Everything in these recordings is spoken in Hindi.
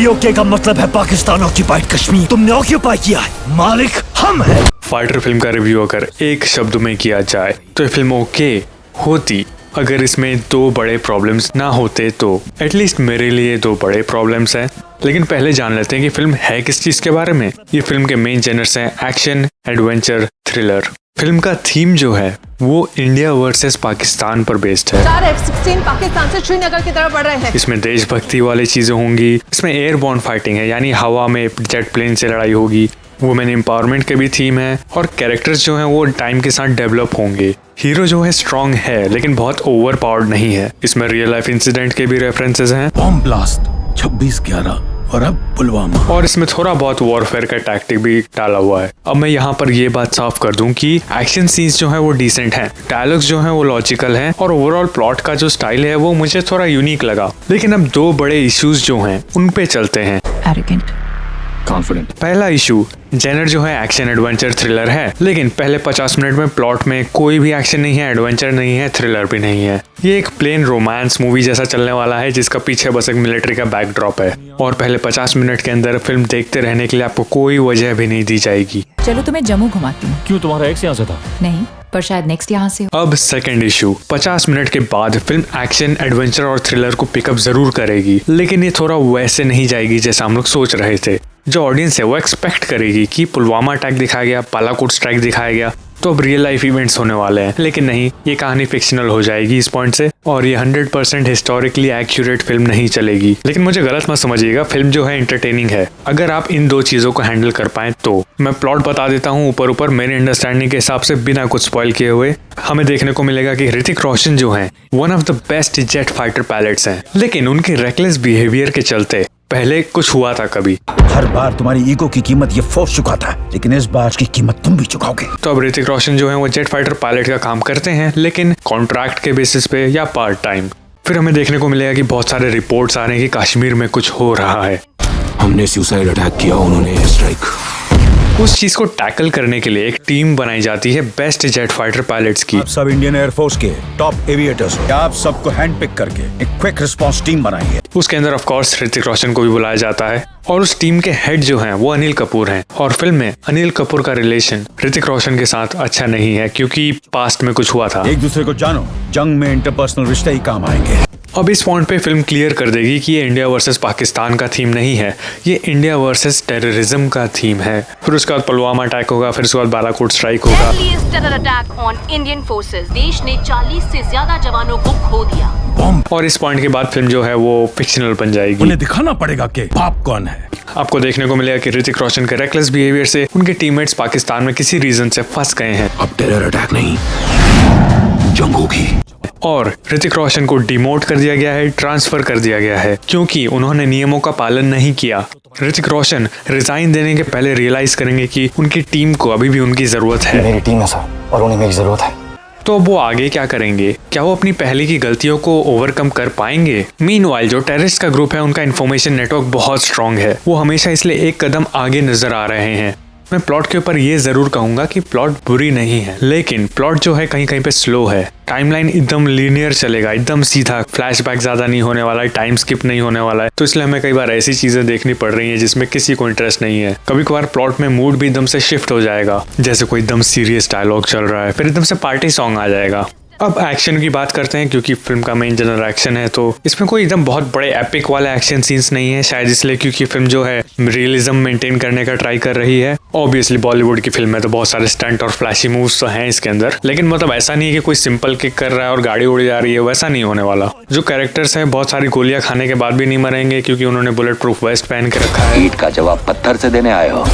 POK का मतलब है पाकिस्तान ऑक्यूपाइड कश्मीर। तुमने ऑक्यूपाई किया है, मालिक हम हैं। फाइटर फिल्म का रिव्यू अगर एक शब्द में किया जाए तो ये फिल्म ओके होती अगर इसमें दो बड़े प्रॉब्लम्स ना होते। तो एटलीस्ट मेरे लिए दो बड़े प्रॉब्लम्स हैं। लेकिन पहले जान लेते हैं कि फिल्म है किस चीज के बारे में। ये फिल्म के मेन जेनर्स हैं एक्शन, एडवेंचर, थ्रिलर। फिल्म का थीम जो है वो इंडिया वर्सेस पाकिस्तान पर बेस्ड है। 4 F-16 पाकिस्तान से श्रीनगर की तरफ बढ़ रहे हैं। इसमें देशभक्ति वाली चीजें होंगी। इसमें एयरबॉर्न फाइटिंग है, यानी हवा में जेट प्लेन से लड़ाई होगी। वुमेन एम्पावरमेंट के भी थीम है और कैरेक्टर्स जो हैं वो टाइम के साथ डेवलप होंगे। हीरो जो है स्ट्रॉन्ग है लेकिन बहुत ओवर पावर्ड नहीं है। इसमें रियल लाइफ इंसिडेंट के भी रेफरेंसेस हैं। बॉम्ब ब्लास्ट 26/11 और अब पुलवामा। और इसमें थोड़ा बहुत वॉरफेयर का टैक्टिक भी डाला हुआ है। अब मैं यहाँ पर ये बात साफ कर दूं कि एक्शन सीन्स जो है वो डिसेंट हैं, डायलॉग्स जो है वो लॉजिकल हैं और ओवरऑल प्लॉट का जो स्टाइल है वो मुझे थोड़ा यूनिक लगा। लेकिन अब दो बड़े इश्यूज जो हैं उन पे चलते हैं। Arrogant. कॉन्फिडेंट। पहला इशू, जेनर जो है एक्शन एडवेंचर थ्रिलर है, लेकिन पहले 50 मिनट में प्लॉट में कोई भी एक्शन नहीं है, एडवेंचर नहीं है, थ्रिलर भी नहीं है। ये एक प्लेन रोमांस मूवी जैसा चलने वाला है जिसका पीछे बस एक मिलिट्री का बैकड्रॉप है और पहले 50 मिनट के अंदर फिल्म देखते रहने के लिए आपको कोई वजह भी नहीं दी जाएगी। चलो तुम्हें जम्मू घुमाती हूँ। क्यों, तुम्हारा एक्स यहाँ से था? नहीं, पर शायद नेक्स्ट यहाँ से हो। अब सेकंड इशू, 50 मिनट के बाद फिल्म एक्शन, एडवेंचर और थ्रिलर को पिकअप जरूर करेगी, लेकिन ये थोड़ा वैसे नहीं जाएगी जैसा हम लोग सोच रहे थे। जो ऑडियंस है वो एक्सपेक्ट करेगी कि पुलवामा अटैक दिखाया गया, बालाकोट स्ट्राइक दिखाया गया, तो अब रियल लाइफ इवेंट्स होने वाले हैं। लेकिन नहीं, ये कहानी फिक्शनल हो जाएगी इस पॉइंट से और ये 100% हिस्टोरिकली एक्यूरेट फिल्म नहीं चलेगी। लेकिन मुझे गलत मत समझिएगा, फिल्म जो है एंटरटेनिंग है अगर आप इन दो चीजों को हैंडल कर पाए तो। मैं प्लॉट बता देता हूँ ऊपर ऊपर मेरे अंडरस्टैंडिंग के हिसाब से बिना कुछ स्पॉइल किए हुए। हमें देखने को मिलेगा कि ऋतिक रोशन जो है one of the best jet fighter pilots हैं, लेकिन उनके रेकलेस बिहेवियर के चलते पहले कुछ हुआ था कभी। हर बार तुम्हारी ईगो की कीमत ये फोर्स चुका था, लेकिन इस बार की कीमत तुम भी चुकाओगे। तो अब ऋतिक रोशन जो है वो जेट फाइटर पायलट का काम करते हैं, लेकिन कॉन्ट्रैक्ट के बेसिस पे या पार्ट टाइम। फिर हमें देखने को मिलेगा कि बहुत सारे रिपोर्ट्स आ रहे हैं कि कश्मीर में कुछ हो रहा है। हमने सुसाइड अटैक किया, उन्होंने एयर स्ट्राइक। उस चीज को टैकल करने के लिए एक टीम बनाई जाती है बेस्ट जेट फाइटर पायलट्स की। आप सब इंडियन एयरफोर्स के टॉप एविएटर्स हो। आप सबको हैंड पिक करके एक क्विक रिस्पांस टीम बनाई है। उसके अंदर ऑफ कोर्स ऋतिक रोशन को भी बुलाया जाता है और उस टीम के हेड जो हैं वो अनिल कपूर हैं। और फिल्म में अनिल कपूर का रिलेशन ऋतिक रोशन के साथ अच्छा नहीं है क्योंकि पास्ट में कुछ हुआ था। एक दूसरे को जानो, जंग में इंटरपर्सनल रिश्ते ही काम आएंगे। अब इस पॉइंट पे फिल्म क्लियर कर देगी कि ये इंडिया वर्सेस पाकिस्तान का थीम नहीं है, ये इंडिया वर्सेस टेररिज्म का थीम है। फिर उसके बाद पुलवामा अटैक होगा, फिर उसके बाद बालाकोट स्ट्राइक होगा। Terror attack on Indian forces, देश ने 40 से ज्यादा जवानों को खो दिया। और इस पॉइंट के बाद फिल्म जो है वो फिक्शनल बन जाएगी। उन्हें दिखाना पड़ेगा कि बाप कौन है। आपको देखने को मिलेगा कि ऋतिक रोशन के रेकलेस बिहेवियर से उनके टीममेट्स पाकिस्तान में किसी रीजन से फंस गए हैं। अब टेरर अटैक नहीं, जंग होगी। और ऋतिक रोशन को डिमोट कर दिया गया है, ट्रांसफर कर दिया गया है क्योंकि उन्होंने नियमों का पालन नहीं किया। ऋतिक रोशन रिजाइन देने के पहले रियलाइज करेंगे कि उनकी टीम को अभी भी उनकी जरूरत है। मेरी टीम है सर और उन्हें मेरी जरूरत है। तो अब वो आगे क्या करेंगे? क्या वो अपनी पहले की गलतियों को ओवरकम कर पाएंगे? मीनवाइल जो टेररिस्ट का ग्रुप है उनका इन्फॉर्मेशन नेटवर्क बहुत स्ट्रांग है, वो हमेशा इसलिए एक कदम आगे नजर आ रहे हैं। मैं प्लॉट के ऊपर ये जरूर कहूंगा कि प्लॉट बुरी नहीं है, लेकिन प्लॉट जो है कहीं कहीं पे स्लो है। टाइमलाइन एकदम लीनियर चलेगा, एकदम सीधा, फ्लैशबैक ज्यादा नहीं होने वाला है, टाइम स्किप नहीं होने वाला है। तो इसलिए हमें कई बार ऐसी चीजें देखनी पड़ रही हैं जिसमें किसी को इंटरेस्ट नहीं है। कभी कभार प्लॉट में मूड भी एकदम से शिफ्ट हो जाएगा, जैसे कोई एकदम सीरियस डायलॉग चल रहा है, फिर एकदम से पार्टी सॉन्ग आ जाएगा। अब एक्शन की बात करते हैं क्योंकि फिल्म का मेन जनर एक्शन है, तो इसमें कोई एकदम बहुत बड़े एपिक वाले एक्शन सीन्स नहीं है, शायद इसलिए क्योंकि फिल्म जो है रियलिज्म मेंटेन करने का ट्राई कर रही है। ऑब्वियसली बॉलीवुड की फिल्म है तो बहुत सारे स्टंट और फ्लैशी मूव्स तो हैं इसके अंदर, लेकिन मतलब ऐसा नहीं है कि कोई सिंपल किक कर रहा है और गाड़ी उड़ जा रही है, वैसा नहीं होने वाला। जो कैरेक्टर्स हैं बहुत सारी गोलियां खाने के बाद भी नहीं मरेंगे क्योंकि उन्होंने बुलेट प्रूफ वेस्ट पहन के रखा है। ईंट का जवाब पत्थर से देने आए हो?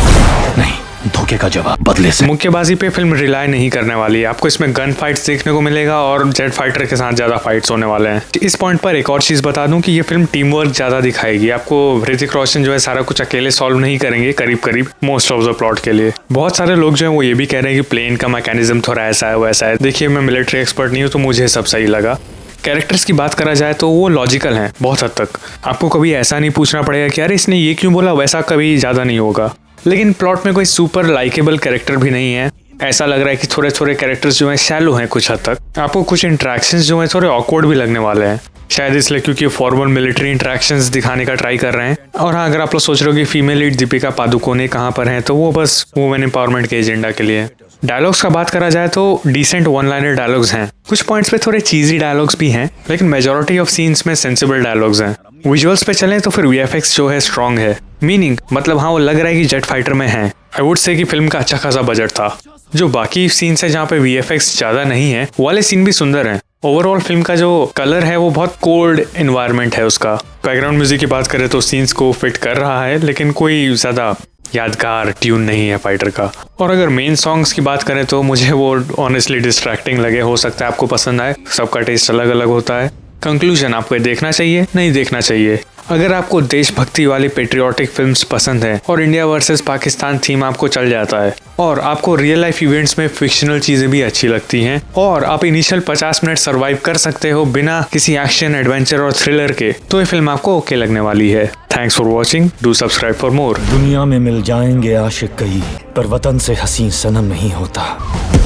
नहीं, धोखे का जवाब बदले से। मुक्केबाजी पे फिल्म रिलाई नहीं करने वाली है, आपको इसमें गन फाइट्स देखने को मिलेगा और जेट फाइटर के साथ ज्यादा फाइट्स होने वाले हैं। इस पॉइंट पर एक और चीज बता दूं कि ये फिल्म टीम वर्क ज्यादा दिखाएगी। आपको ऋतिक रोशन जो है सारा कुछ अकेले सॉल्व नहीं करेंगे करीब करीब मोस्ट ऑफ द प्लॉट के लिए। बहुत सारे लोग जो है वो ये भी कह रहे हैं कि प्लेन का मैकेनिज्म थोड़ा ऐसा है वैसा है। देखिए, मैं मिलिट्री एक्सपर्ट नहीं हूँ तो मुझे सब सही लगा। कैरेक्टर्स की बात करा जाए तो वो लॉजिकल हैं बहुत हद तक। आपको कभी ऐसा नहीं पूछना पड़ेगा कि अरे इसने ये क्यों बोला, वैसा कभी ज्यादा नहीं होगा। लेकिन प्लॉट में कोई सुपर लाइकेबल कैरेक्टर भी नहीं है। ऐसा लग रहा है कि थोड़े थोड़े कैरेक्टर्स जो हैं शैलो हैं कुछ हद तक। आपको कुछ इंटरेक्शंस जो हैं थोड़े ऑकवर्ड भी लगने वाले हैं। शायद इसलिए क्योंकि फॉर्मल मिलिट्री इंटरेक्शंस दिखाने का ट्राई कर रहे हैं। और हाँ, अगर आप लोग सोच रहे हो कि फीमेल लीड दीपिका पादुकोणे कहाँ पर हैं, तो वो बस वुमेन एम्पावरमेंट के एजेंडा के लिए। डायलॉग्स का बात करा जाए तो डिसेंट वन लाइनर डायलॉग्स हैं। कुछ पॉइंट्स पे थोड़े चीजी डायलॉग्स भी हैं, लेकिन मेजॉरिटी ऑफ सीन्स में सेंसिबल डायलॉग्स हैं। विजुअल्स पे चलें तो फिर वीएफएक्स जो है स्ट्रॉन्ग है, मीनिंग मतलब हाँ वो लग रहा है कि जेट फाइटर में है। आई वुड से कि फिल्म का अच्छा खासा बजट था। जो बाकी सीन्स है जहाँ पे वीएफएक्स ज्यादा नहीं है, वो वाले सीन भी सुंदर हैं। ओवरऑल फिल्म का जो कलर है वो बहुत कोल्ड एनवायरनमेंट है उसका। बैकग्राउंड म्यूजिक की बात करें तो सीन्स को फिट कर रहा है, लेकिन कोई ज्यादा यादगार ट्यून नहीं है फाइटर का। और अगर मेन सॉन्ग्स की बात करें तो मुझे वो ऑनेस्टली डिस्ट्रैक्टिंग लगे। हो सकता है आपको पसंद आए, सबका टेस्ट अलग अलग होता है। कंक्लूजन, आपको देखना चाहिए नहीं देखना चाहिए। अगर आपको देशभक्ति वाली पेट्रियाटिक फिल्म्स पसंद है और इंडिया वर्सेस पाकिस्तान थीम आपको चल जाता है, और आपको रियल लाइफ इवेंट्स में फिक्शनल चीजें भी अच्छी लगती हैं, और आप इनिशियल 50 मिनट सरवाइव कर सकते हो बिना किसी एक्शन, एडवेंचर और थ्रिलर के, तो ये फिल्म आपको ओके लगने वाली है। Thanks for watching, do subscribe for more. दुनिया में मिल जाएंगे आशिक कई, पर वतन से हसीन सनम नहीं होता।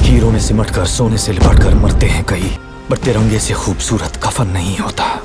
हीरो में सिमट कर सोने से लिपट कर मरते हैं कई, पर तिरंगे से खूबसूरत कफन नहीं होता।